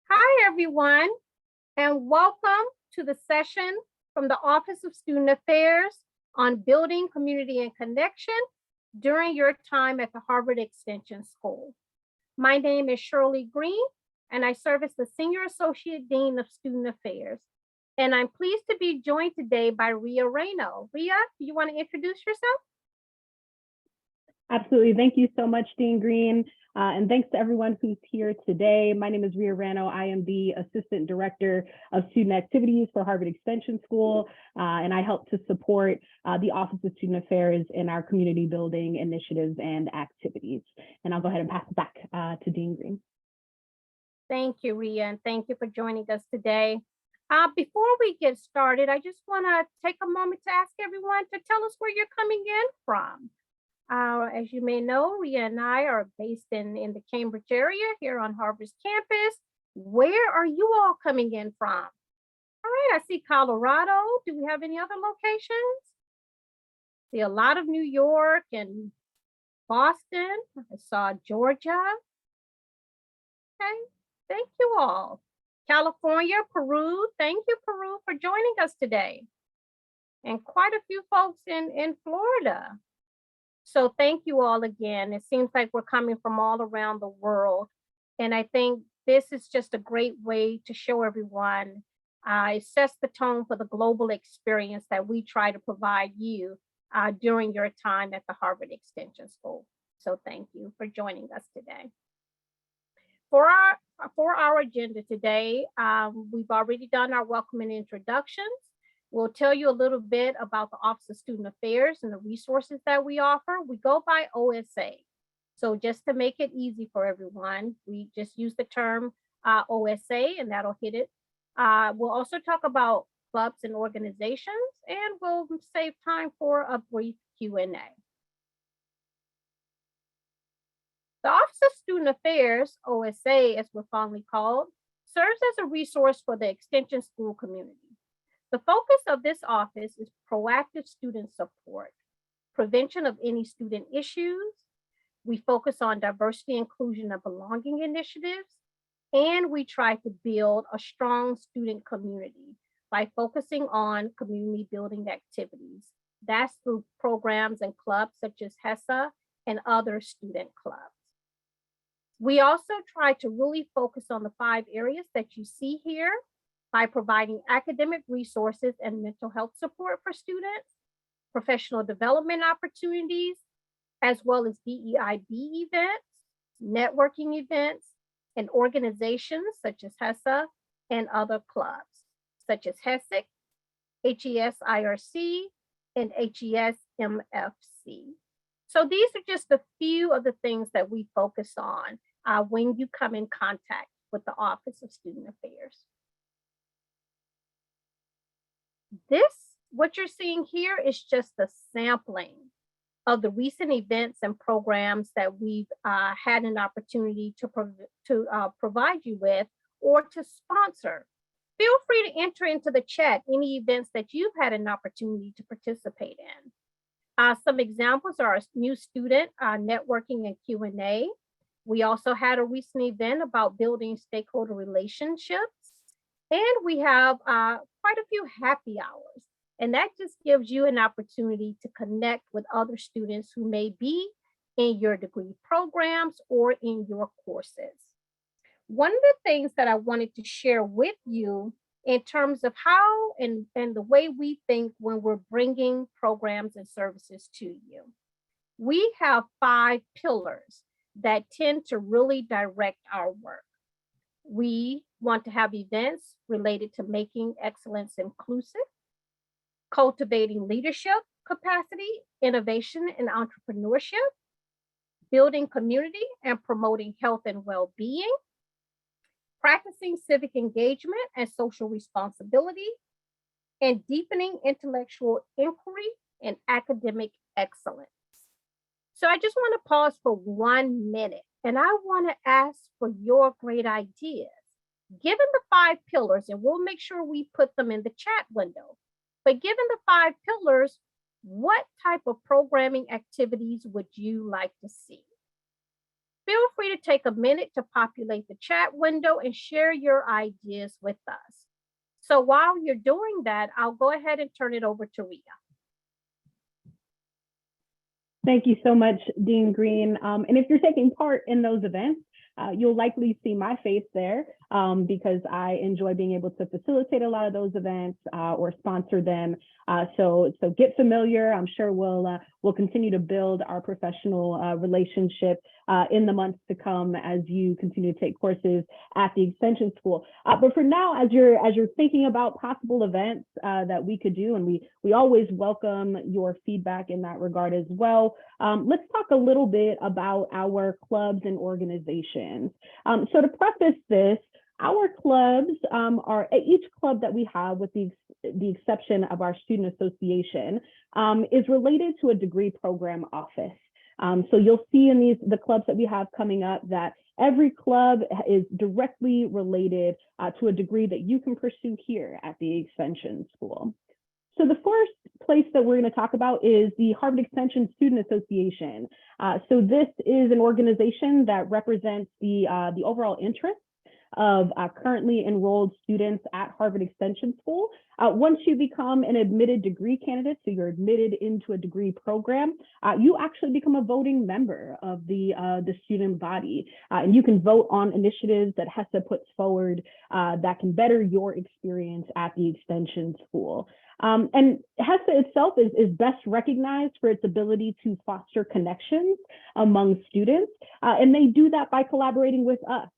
Hi, everyone, and welcome to the session from the Office of Student Affairs on building community and connection during your time at the Harvard Extension School. My name is Shirley Green, and I serve as the Senior Associate Dean of Student Affairs. And I'm pleased to be joined today by Ria Reyno. Ria, do you want to introduce yourself? Absolutely. Thank you so much, Dean Green. And thanks to everyone who's here today. My name is Ria Rano. I am the Assistant Director of Student Activities for Harvard Extension School, and I help to support the Office of Student Affairs in our community building initiatives and activities. And I'll go ahead and pass it back to Dean Green. Thank you, Ria, and thank you for joining us today. Before we get started, I just want to take a moment to ask everyone to tell us where you're coming in from. As you may know, Ria and I are based in the Cambridge area here on Harvard's campus. Where are you all coming in from? All right, I see Colorado. Do we have any other locations? See a lot of New York and Boston. I saw Georgia. Okay, thank you all. California, Peru. Thank you, Peru, for joining us today. And quite a few folks in Florida. So thank you all again. It seems like we're coming from all around the world. And I think this is just a great way to show everyone, it sets the tone for the global experience that we try to provide you during your time at the Harvard Extension School. So thank you for joining us today. For our agenda today, we've already done our welcome and introductions. We'll tell you a little bit about the Office of Student Affairs and the resources that we offer. We go by OSA. So just to make it easy for everyone, we just use the term OSA and that'll hit it. We'll also talk about clubs and organizations, and we'll save time for a brief Q&A. The Office of Student Affairs, OSA as we're fondly called, serves as a resource for the Extension School community. The focus of this office is proactive student support, prevention of any student issues. We focus on diversity, inclusion, and belonging initiatives, and we try to build a strong student community by focusing on community building activities. That's through programs and clubs such as HESA and other student clubs. We also try to really focus on the 5 areas that you see here by providing academic resources and mental health support for students, professional development opportunities, as well as DEIB events, networking events, and organizations such as HESA and other clubs, such as HESIC, HESIRC, and HESMFC. So these are just a few of the things that we focus on when you come in contact with the Office of Student Affairs. What you're seeing here is just a sampling of the recent events and programs that we've had an opportunity to provide you with or to sponsor. Feel free to enter into the chat any events that you've had an opportunity to participate in. Some examples are a new student networking and Q&A. We also had a recent event about building stakeholder relationships. And we have quite a few happy hours. And that just gives you an opportunity to connect with other students who may be in your degree programs or in your courses. One of the things that I wanted to share with you in terms of how and the way we think when we're bringing programs and services to you. We have 5 pillars that tend to really direct our work. We want to have events related to making excellence inclusive, cultivating leadership capacity, innovation and entrepreneurship, building community and promoting health and well-being, practicing civic engagement and social responsibility, and deepening intellectual inquiry and academic excellence. So I just want to pause for 1 minute and I want to ask for your great ideas. Given the 5 pillars, and we'll make sure we put them in the chat window, but given the 5 pillars, what type of programming activities would you like to see? Feel free to take a minute to populate the chat window and share your ideas with us. So while you're doing that, I'll go ahead and turn it over to Ria. Thank you so much, Dean Green. And if you're taking part in those events, you'll likely see my face there because I enjoy being able to facilitate a lot of those events or sponsor them. So get familiar. I'm sure we'll continue to build our professional relationship in the months to come as you continue to take courses at the Extension School. But for now, as you're thinking about possible events that we could do, and we always welcome your feedback in that regard as well. Let's talk a little bit about our clubs and organizations. So to preface this, our clubs are each club that we have, with the exception of our student association, is related to a degree program office. So you'll see in the clubs that we have coming up that every club is directly related to a degree that you can pursue here at the Extension School. So the first place that we're going to talk about is the Harvard Extension Student Association. So this is an organization that represents the overall interests of currently enrolled students at Harvard Extension School. Once you become an admitted degree candidate, so you're admitted into a degree program, you actually become a voting member of the student body. And you can vote on initiatives that HESA puts forward that can better your experience at the Extension School. And HESA itself is best recognized for its ability to foster connections among students. And they do that by collaborating with us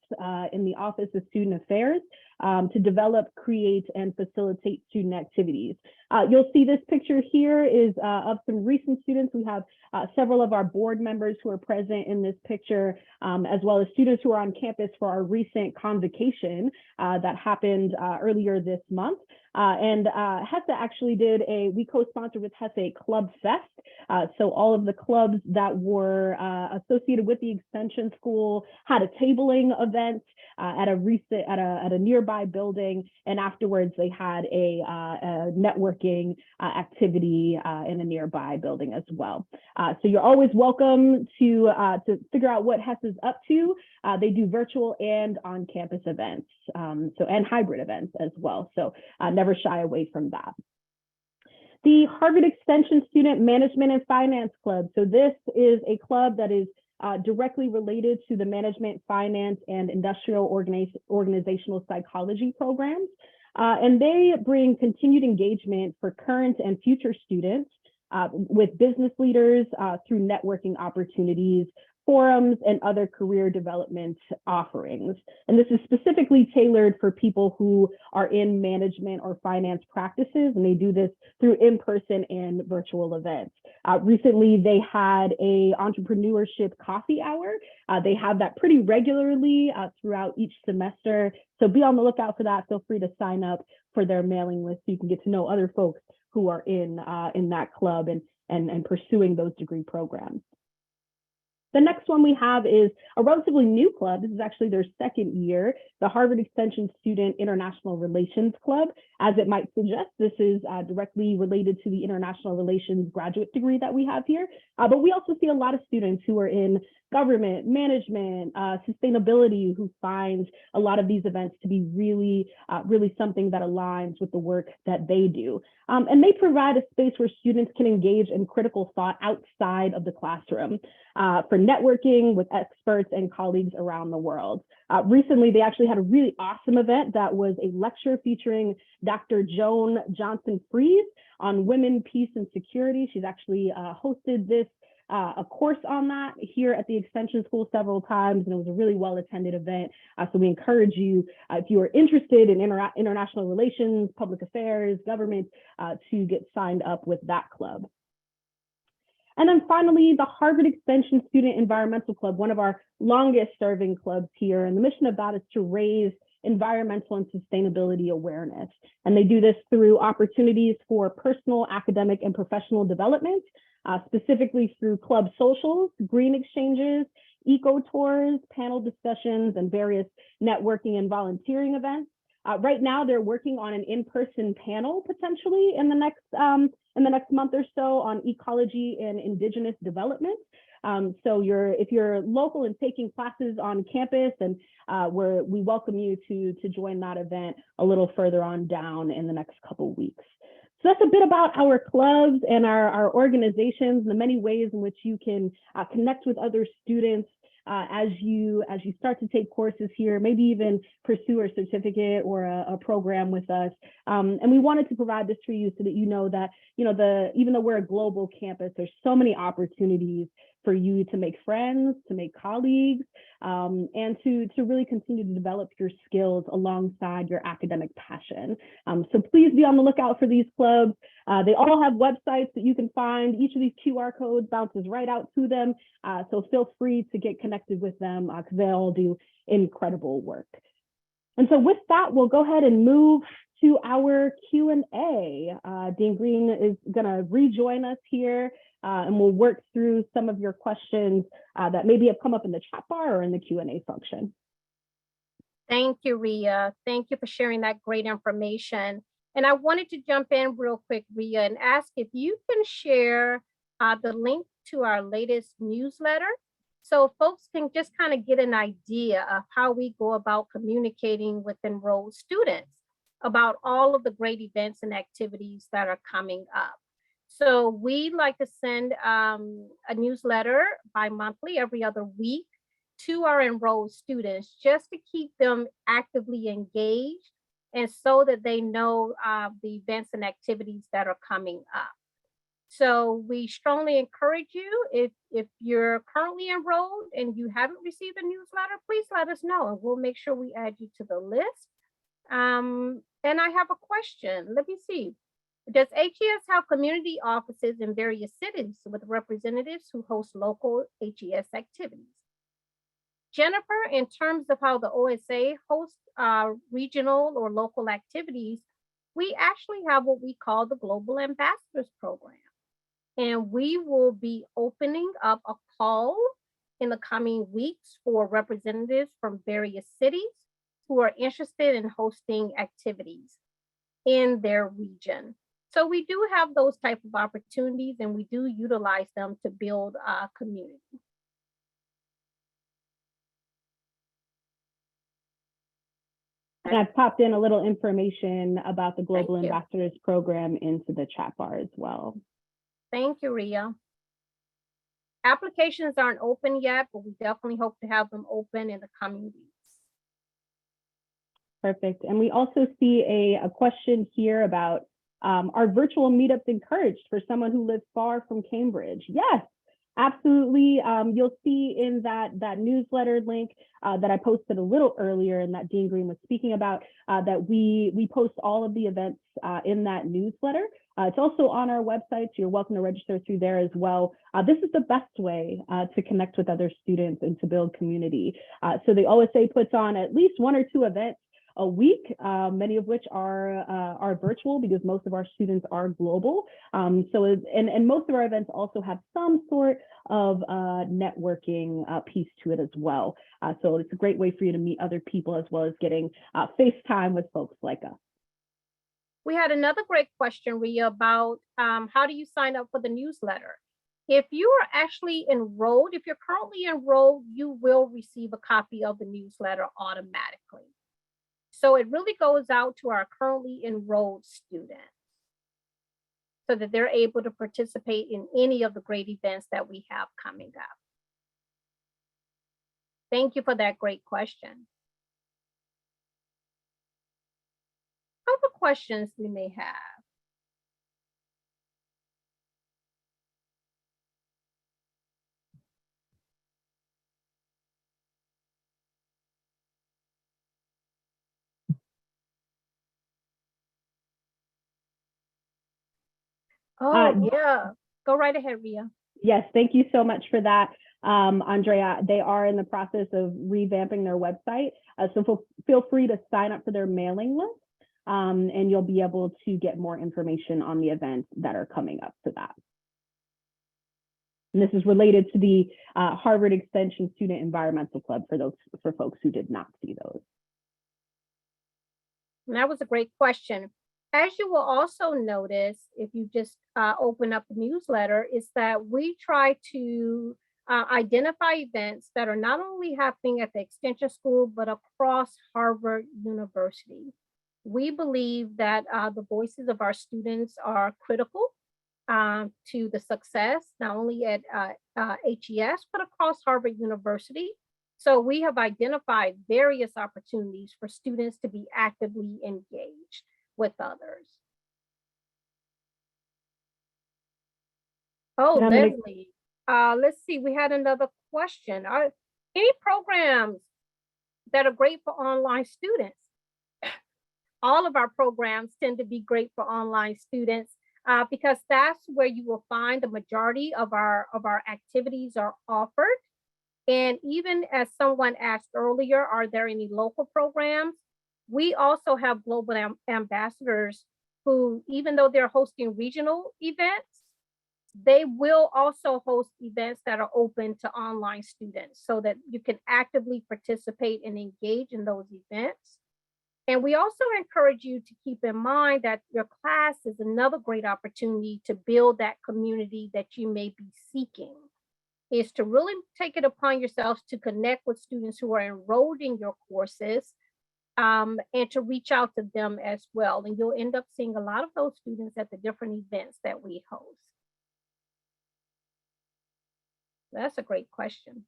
in the Office of Student Affairs to develop, create, and facilitate student activities. You'll see this picture here is of some recent students. We have several of our board members who are present in this picture, as well as students who are on campus for our recent convocation that happened earlier this month. And HESA actually we co-sponsored with HESA Club Fest. So all of the clubs that were associated with the Extension School had a tabling event at a nearby building, and afterwards they had a networking activity in a nearby building as well. So you're always welcome to figure out what HESA is up to. They do virtual and on-campus events, and hybrid events as well. So never shy away from that. The Harvard Extension Student Management and Finance Club. So this is a club that is directly related to the management, finance, and industrial organizational psychology programs. And they bring continued engagement for current and future students with business leaders through networking opportunities, forums, and other career development offerings. And this is specifically tailored for people who are in management or finance practices, and they do this through in-person and virtual events. Recently, they had a entrepreneurship coffee hour. They have that pretty regularly throughout each semester. So be on the lookout for that. Feel free to sign up for their mailing list so you can get to know other folks who are in that club and pursuing those degree programs. The next one we have is a relatively new club. This is actually their second year, the Harvard Extension Student International Relations Club. As it might suggest, this is directly related to the International Relations graduate degree that we have here. But we also see a lot of students who are in government, management, sustainability, who find a lot of these events to be really something that aligns with the work that they do. And they provide a space where students can engage in critical thought outside of the classroom for networking with experts and colleagues around the world. Recently, they actually had a really awesome event that was a lecture featuring Dr. Joan Johnson-Fries on women, peace, and security. She's actually hosted a course on that here at the Extension School several times, and it was a really well-attended event. So we encourage you, if you are interested in international relations, public affairs, government, to get signed up with that club. And then finally, the Harvard Extension Student Environmental Club, one of our longest serving clubs here. And the mission of that is to raise environmental and sustainability awareness. And they do this through opportunities for personal, academic, and professional development, specifically through club socials, green exchanges, eco tours, panel discussions, and various networking and volunteering events. Right now, they're working on an in-person panel potentially in the next month or so on ecology and indigenous development. So if you're local and taking classes on campus, and we welcome you to join that event a little further on down in the next couple weeks. So that's a bit about our clubs and our organizations and the many ways in which you can connect with other students as you start to take courses here, maybe even pursue a certificate or a program with us. And we wanted to provide this for you so that you know that, even though we're a global campus, there's so many opportunities for you to make friends, to make colleagues, and to really continue to develop your skills alongside your academic passion. So please be on the lookout for these clubs. They all have websites that you can find. Each of these QR codes bounces right out to them. So feel free to get connected with them because they all do incredible work. And so with that, we'll go ahead and move to our Q&A. Dean Green is going to rejoin us here, and we'll work through some of your questions that maybe have come up in the chat bar or in the Q&A function. Thank you, Ria. Thank you for sharing that great information. And I wanted to jump in real quick, Ria, and ask if you can share the link to our latest newsletter so folks can just kind of get an idea of how we go about communicating with enrolled students about all of the great events and activities that are coming up. So we like to send a newsletter bi-monthly, every other week, to our enrolled students just to keep them actively engaged and so that they know the events and activities that are coming up. So we strongly encourage you, if you're currently enrolled and you haven't received a newsletter, please let us know and we'll make sure we add you to the list. And I have a question. Let me see. Does HES have community offices in various cities with representatives who host local HES activities? Jennifer, in terms of how the OSA hosts regional or local activities, we actually have what we call the Global Ambassadors Program. And we will be opening up a call in the coming weeks for representatives from various cities who are interested in hosting activities in their region. So we do have those type of opportunities and we do utilize them to build a community. And I've popped in a little information about the Global Ambassadors Program into the chat bar as well. Thank you, Ria. Applications aren't open yet, but we definitely hope to have them open in the coming weeks. Perfect. And we also see a question here about, are virtual meetups encouraged for someone who lives far from Cambridge? Yes, absolutely. You'll see in that newsletter link that I posted a little earlier and that Dean Green was speaking about, that we post all of the events in that newsletter. It's also on our website, so you're welcome to register through there as well. This is the best way to connect with other students and to build community. So the OSA puts on at least 1 or 2 events a week, many of which are virtual because most of our students are global. And most of our events also have some sort of networking piece to it as well. So it's a great way for you to meet other people as well as getting FaceTime with folks like us. We had another great question, Ria, about how do you sign up for the newsletter? If you are actually enrolled, if you're currently enrolled, you will receive a copy of the newsletter automatically. So it really goes out to our currently enrolled students so that they're able to participate in any of the great events that we have coming up. Thank you for that great question. Other questions we may have. Oh, yeah. Go right ahead, Ria. Yes, thank you so much for that, Andrea. They are in the process of revamping their website. So feel free to sign up for their mailing list, and you'll be able to get more information on the events that are coming up for that. And this is related to the Harvard Extension Student Environmental Club for folks who did not see those. And that was a great question. As you will also notice, if you just open up the newsletter, is that we try to identify events that are not only happening at the Extension School, but across Harvard University. We believe that the voices of our students are critical to the success, not only at HES, but across Harvard University. So we have identified various opportunities for students to be actively engaged with others. Oh, Leslie, let's see, we had another question. Are any programs that are great for online students? All of our programs tend to be great for online students because that's where you will find the majority of our activities are offered. And even as someone asked earlier, are there any local programs? We also have global ambassadors who, even though they're hosting regional events, they will also host events that are open to online students so that you can actively participate and engage in those events. And we also encourage you to keep in mind that your class is another great opportunity to build that community that you may be seeking, is to really take it upon yourselves to connect with students who are enrolled in your courses and to reach out to them as well. And you'll end up seeing a lot of those students at the different events that we host. That's a great question.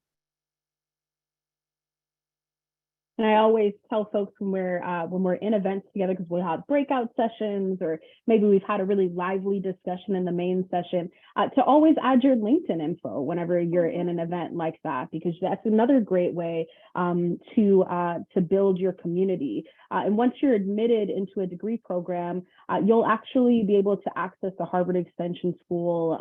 And I always tell folks when we're in events together, because we'll have breakout sessions, or maybe we've had a really lively discussion in the main session, to always add your LinkedIn info whenever you're in an event like that, because that's another great way to build your community. And once you're admitted into a degree program, you'll actually be able to access the Harvard Extension School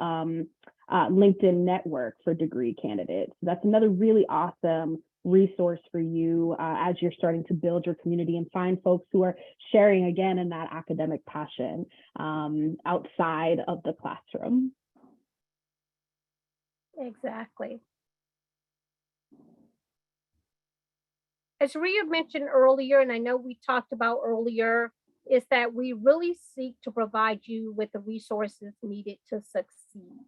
LinkedIn network for degree candidates. So that's another really awesome resource for you as you're starting to build your community and find folks who are sharing again in that academic passion outside of the classroom. Exactly. As Ria mentioned earlier, and I know we talked about earlier, is that we really seek to provide you with the resources needed to succeed.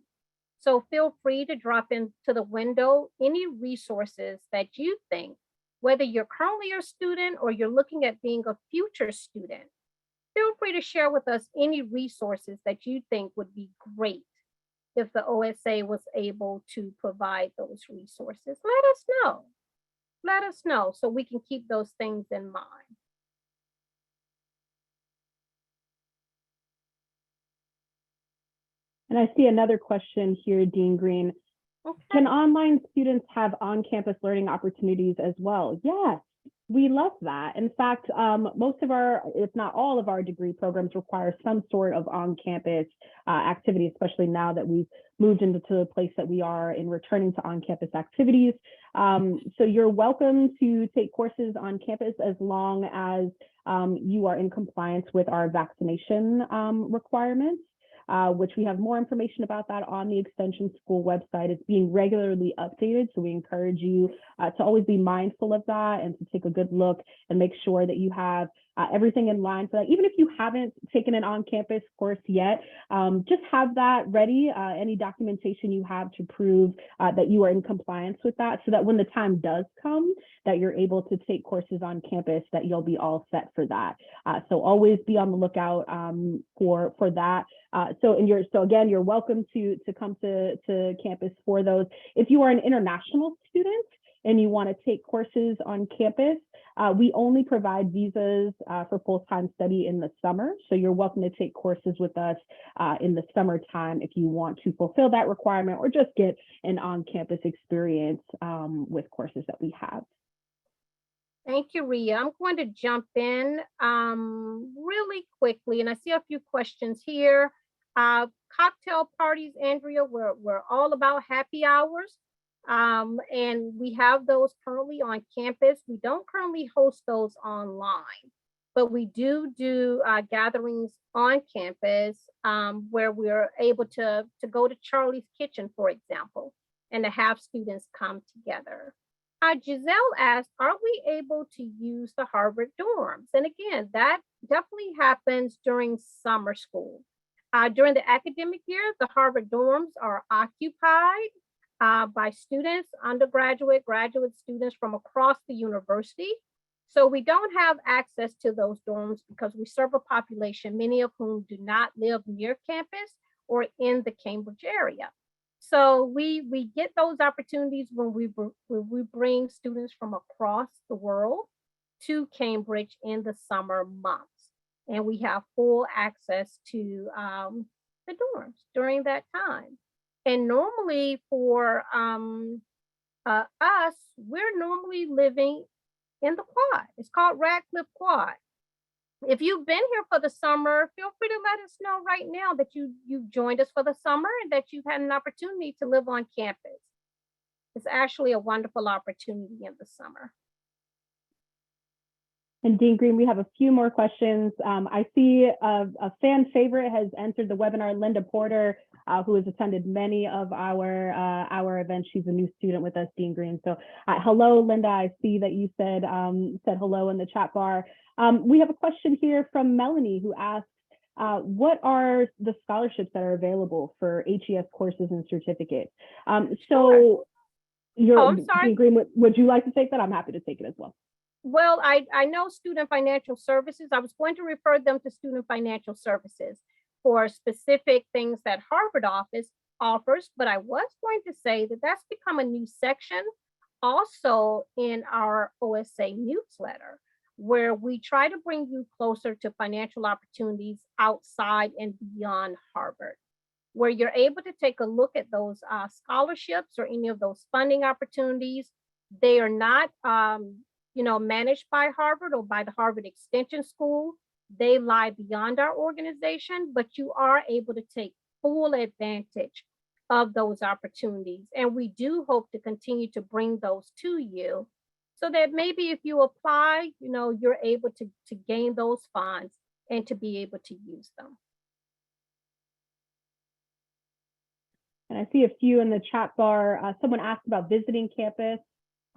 So feel free to drop into the window any resources that you think, whether you're currently a student or you're looking at being a future student, feel free to share with us any resources that you think would be great if the OSA was able to provide those resources. Let us know. Let us know so we can keep those things in mind. And I see another question here, Dean Green. Okay. Can online students have on-campus learning opportunities as well? Yes, we love that. In fact, most of our, if not all of our degree programs require some sort of on-campus activity, especially now that we've moved into the place that we are in returning to on-campus activities. So you're welcome to take courses on campus as long as you are in compliance with our vaccination requirements. Which we have more information about that on the Extension School website. It's being regularly updated, so we encourage you to always be mindful of that and to take a good look and make sure that you have everything in line for that. Even if you haven't taken an on-campus course yet, just have that ready, any documentation you have to prove that you are in compliance with that, so that when the time does come that you're able to take courses on campus, that you'll be all set for that. So always be on the lookout for that. So again, you're welcome to come to campus for those. If you are an international student and you want to take courses on campus, we only provide visas for full-time study in the summer. So you're welcome to take courses with us in the summertime if you want to fulfill that requirement or just get an on-campus experience with courses that we have. Thank you, Ria. I'm going to jump in really quickly, and I see a few questions here. Cocktail parties, Andrea, we're all about happy hours. And we have those currently on campus. We don't currently host those online, but we do gatherings on campus where we're able to go to Charlie's Kitchen, for example, and to have students come together. Giselle asked, are we able to use the Harvard dorms? And again, that definitely happens during summer school. During the academic year, the Harvard dorms are occupied. by students, undergraduate, graduate students from across the university. So we don't have access to those dorms because we serve a population, many of whom do not live near campus or in the Cambridge area. So we get those opportunities when we bring students from across the world to Cambridge in the summer months. And we have full access to the dorms during that time. And normally for us, we're normally living in the quad. It's called Radcliffe Quad. If you've been here for the summer, feel free to let us know right now that you've joined us for the summer and that you've had an opportunity to live on campus. It's actually a wonderful opportunity in the summer. And Dean Green, we have a few more questions. I see a fan favorite has entered the webinar, Linda Porter, who has attended many of our events. She's a new student with us, Dean Green. So hello, Linda. I see that you said hello in the chat bar. We have a question here from Melanie who asks, what are the scholarships that are available for HES courses and certificates? Sure. I'm sorry. Dean Green, would you like to take that? I'm happy to take it as well. Well, I know Student Financial Services. I was going to refer them to Student Financial Services for specific things that Harvard office offers, but I was going to say that that's become a new section also in our OSA newsletter, where we try to bring you closer to financial opportunities outside and beyond Harvard, where you're able to take a look at those scholarships or any of those funding opportunities. They are not managed by Harvard or by the Harvard Extension School. They lie beyond our organization, but you are able to take full advantage of those opportunities. And we do hope to continue to bring those to you so that maybe if you apply, you're able to gain those funds and to be able to use them. And I see a few in the chat bar. Someone asked about visiting campus.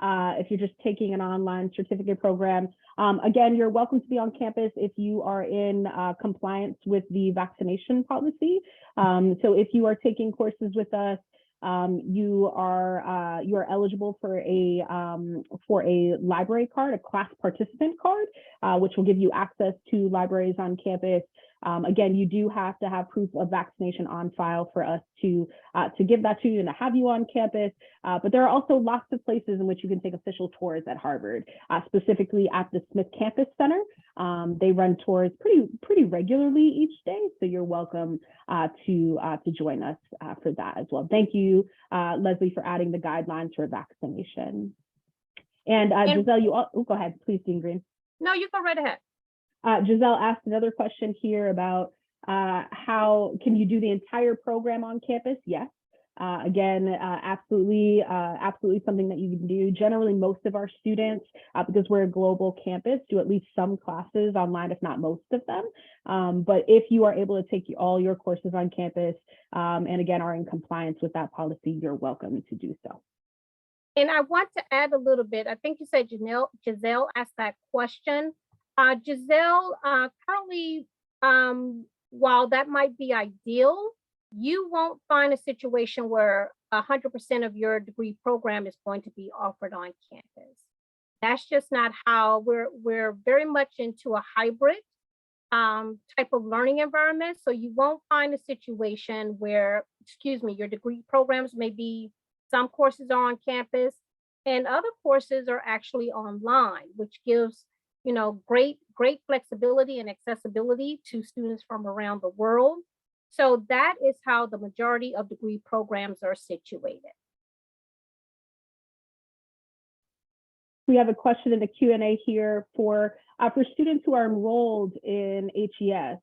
If you're just taking an online certificate program. Again, you're welcome to be on campus if you are in compliance with the vaccination policy. So if you are taking courses with us, you are eligible for a library card, a class participant card, which will give you access to libraries on campus. Again, you do have to have proof of vaccination on file for us to give that to you and to have you on campus. But there are also lots of places in which you can take official tours at Harvard, specifically at the Smith Campus Center. They run tours pretty regularly each day, so you're welcome to join us for that as well. Thank you, Leslie, for adding the guidelines for vaccination. And Giselle, go ahead, please, Dean Green. No, you go right ahead. Giselle asked another question here about how can you do the entire program on campus? Yes. Again, absolutely something that you can do. Generally, most of our students, because we're a global campus, do at least some classes online, if not most of them. But if you are able to take all your courses on campus, and again, are in compliance with that policy, you're welcome to do so. And I want to add a little bit. I think you said Giselle asked that question. Giselle, currently, while that might be ideal, you won't find a situation where 100% of your degree program is going to be offered on campus. That's just not how we're very much into a hybrid type of learning environment. So you won't find a situation where, your degree programs may be, some courses are on campus and other courses are actually online, which gives great flexibility and accessibility to students from around the world. So that is how the majority of degree programs are situated. We have a question in the Q&A here for students who are enrolled in HES.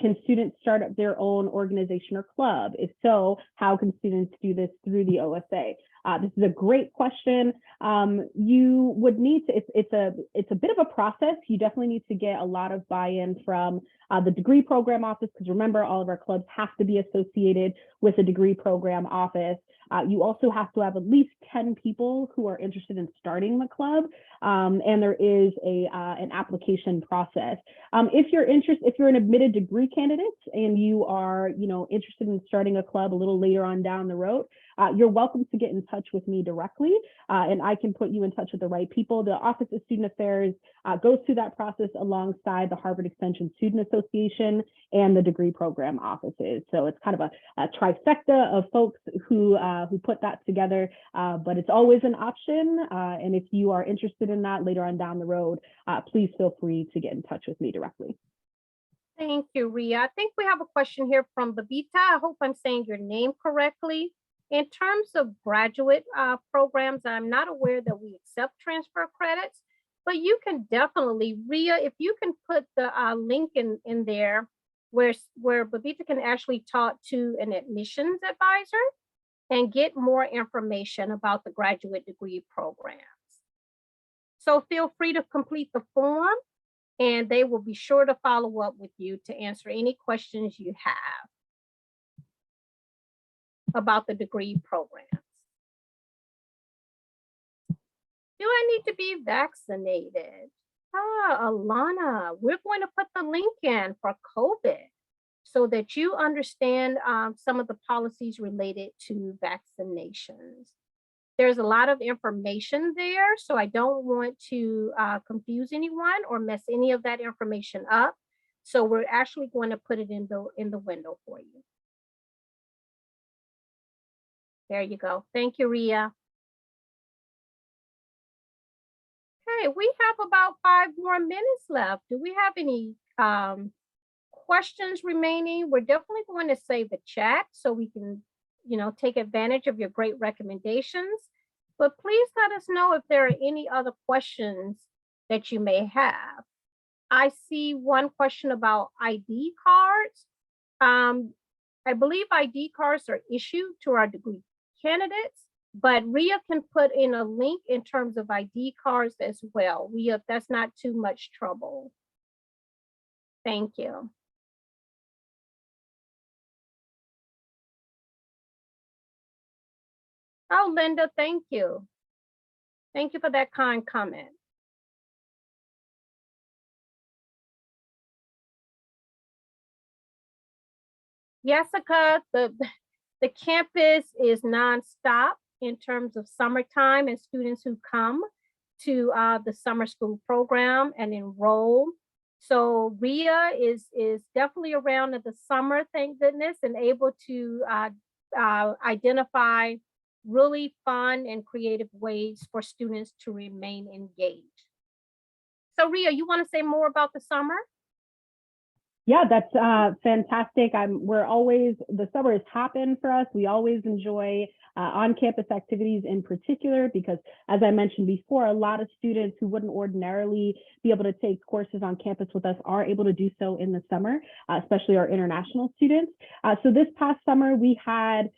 Can students start up their own organization or club? If so, how can students do this through the OSA? This is a great question. You would need to, it's a bit of a process. You definitely need to get a lot of buy-in from the degree program office, because remember, all of our clubs have to be associated with a degree program office. You also have to have at least 10 people who are interested in starting the club, and there is an application process. If you're an admitted degree candidate and you are, interested in starting a club a little later on down the road, you're welcome to get in touch with me directly, and I can put you in touch with the right people. The Office of Student Affairs goes through that process alongside the Harvard Extension Student Association and the degree program offices. So it's kind of a trifecta of folks who put that together, but it's always an option. And if you are interested in that later on down the road, please feel free to get in touch with me directly. Thank you, Ria. I think we have a question here from Babita. I hope I'm saying your name correctly. In terms of graduate programs, I'm not aware that we accept transfer credits, but you can definitely, Ria, if you can put the link in there where Babita can actually talk to an admissions advisor and get more information about the graduate degree programs. So feel free to complete the form and they will be sure to follow up with you to answer any questions you have about the degree programs. Do I need to be vaccinated? Alana, we're going to put the link in for COVID so that you understand some of the policies related to vaccinations. There's a lot of information there, so I don't want to confuse anyone or mess any of that information up. So we're actually going to put it in the window for you. There you go. Thank you, Ria. Okay, we have about 5 more minutes left. Do we have any questions remaining? We're definitely going to save the chat so we can, take advantage of your great recommendations. But please let us know if there are any other questions that you may have. I see one question about ID cards. I believe ID cards are issued to our degree candidates, but Ria can put in a link in terms of ID cards as well. Ria, that's not too much trouble. Thank you. Oh, Linda, thank you. Thank you for that kind comment. Jessica, the campus is nonstop in terms of summertime and students who come to the summer school program and enroll. So Ria is definitely around in the summer, thank goodness, and able to identify really fun and creative ways for students to remain engaged. So Ria, you want to say more about the summer? Yeah, that's fantastic. The summer is hopping for us. We always enjoy on-campus activities in particular, because as I mentioned before, a lot of students who wouldn't ordinarily be able to take courses on campus with us are able to do so in the summer, especially our international students. So this past summer, we had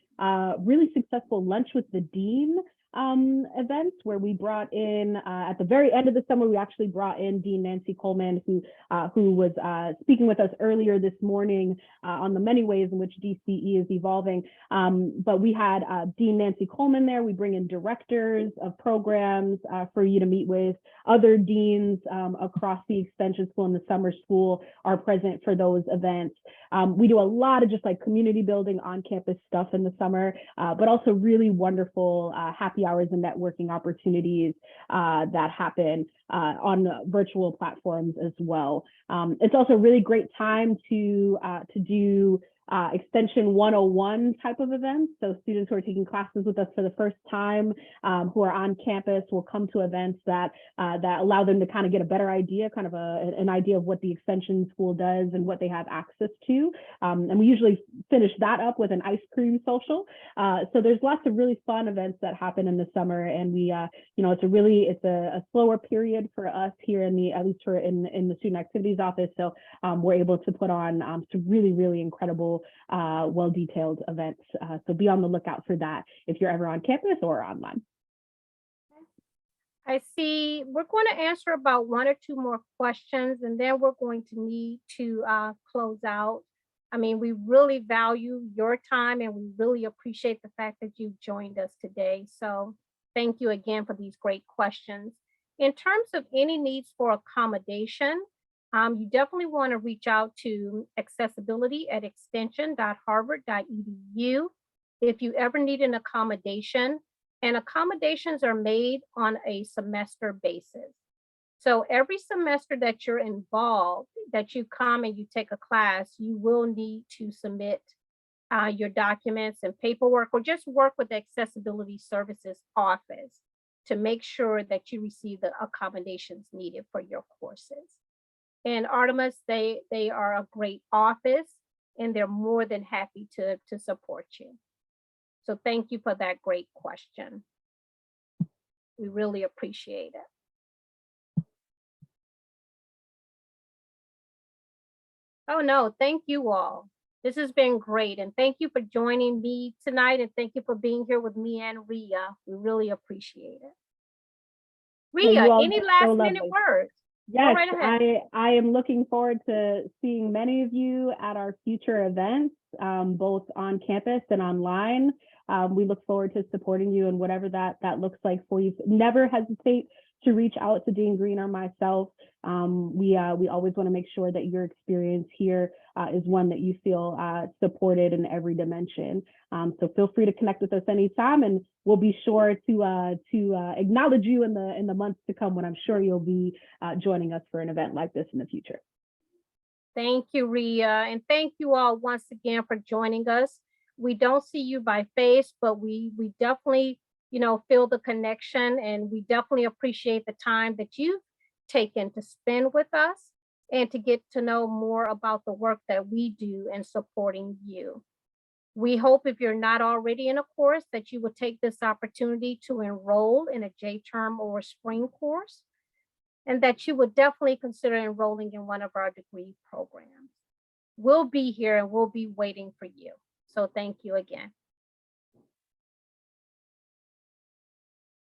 really successful lunch with the dean events where we brought in, at the very end of the summer, we actually brought in Dean Nancy Coleman, who was speaking with us earlier this morning on the many ways in which DCE is evolving. But we had Dean Nancy Coleman there. We bring in directors of programs for you to meet with. Other deans across the extension school and the summer school are present for those events. We do a lot of just like community building on campus stuff in the summer, but also really wonderful happy hours and networking opportunities that happen on virtual platforms as well. It's also a really great time to do Extension 101 type of events. So students who are taking classes with us for the first time, who are on campus, will come to events that allow them to kind of get a better idea, kind of an idea of what the extension school does and what they have access to. And we usually finish that up with an ice cream social. So there's lots of really fun events that happen in the summer, and we, it's a slower period for us here in the student activities office. So we're able to put on some really, really incredible well-detailed events. So be on the lookout for that if you're ever on campus or online. I see we're going to answer about 1 or 2 more questions, and then we're going to need to close out. I mean, we really value your time and we really appreciate the fact that you've joined us today. So thank you again for these great questions. In terms of any needs for accommodation, you definitely want to reach out to accessibility@extension.harvard.edu if you ever need an accommodation. And accommodations are made on a semester basis. So every semester that you're involved, that you come and you take a class, you will need to submit your documents and paperwork, or just work with the Accessibility Services Office to make sure that you receive the accommodations needed for your courses. And Artemis, they are a great office and they're more than happy to support you. So thank you for that great question. We really appreciate it. Oh no, thank you all. This has been great. And thank you for joining me tonight. And thank you for being here with me and Ria. We really appreciate it. Ria, any last minute words? Yes, I am looking forward to seeing many of you at our future events, both on campus and online. We look forward to supporting you and whatever that looks like for you. Never hesitate to reach out to Dean Green or myself. We always want to make sure that your experience here is one that you feel supported in every dimension. So feel free to connect with us anytime, and we'll be sure to acknowledge you in the months to come, when I'm sure you'll be joining us for an event like this in the future. Thank you, Ria, and thank you all once again for joining us. We don't see you by face, but we definitely, feel the connection, and we definitely appreciate the time that you've taken to spend with us and to get to know more about the work that we do in supporting you. We hope, if you're not already in a course, that you will take this opportunity to enroll in a J-term or a spring course, and that you would definitely consider enrolling in one of our degree programs. We'll be here and we'll be waiting for you. So thank you again.